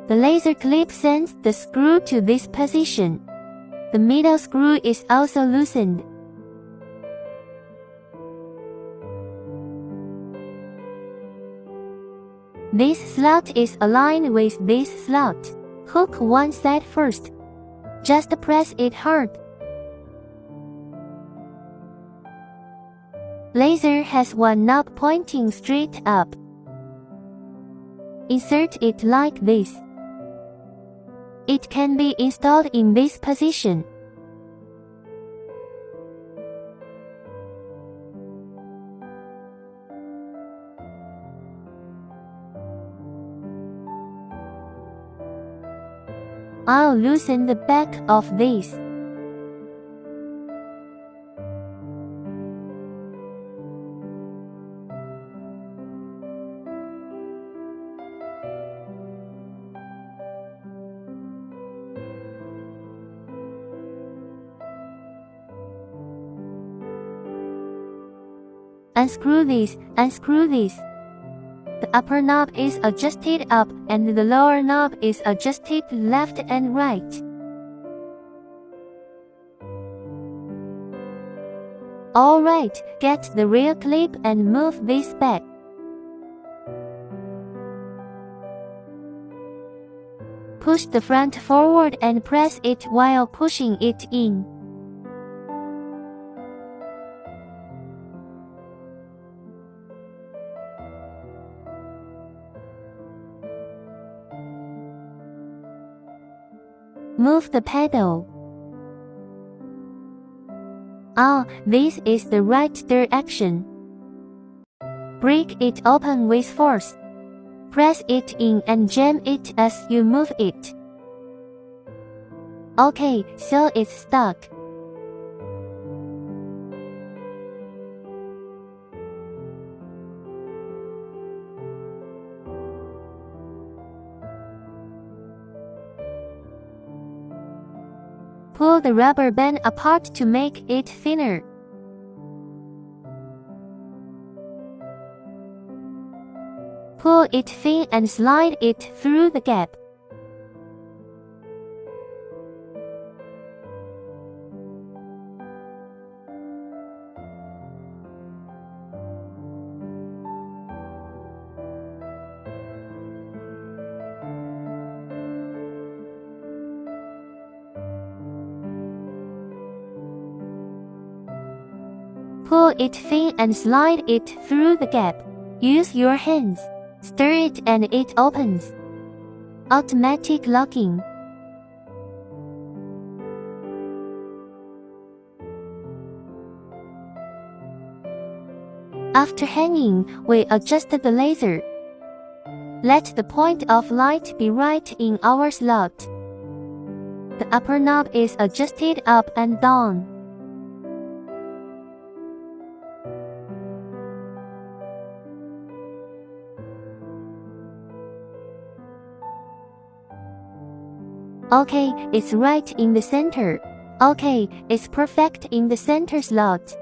The laser clip sends the screw to this position. The middle screw is also loosened. This slot is aligned with this slot. Hook one side first. Just press it hard. Laser has one knob pointing straight up. Insert it like this. It can be installed in this position. I'll loosen the back of this. Unscrew this, unscrew this. The upper knob is adjusted up and the lower knob is adjusted left and right. Alright, get the rear clip and move this back. Push the front forward and press it while pushing it in. Move the pedal. This is the right direction. Break it open with force. Press it in and jam it as you move it. Okay, so it's stuck. Pull the rubber band apart to make it thinner. Pull it thin and slide it through the gap. Pull it thin and slide it through the gap. Use your hands. Stir it and it opens. Automatic locking. After hanging, we adjust the laser. Let the point of light be right in our slot. The upper knob is adjusted up and down. Okay, it's right in the center. Okay, it's perfect in the center slot.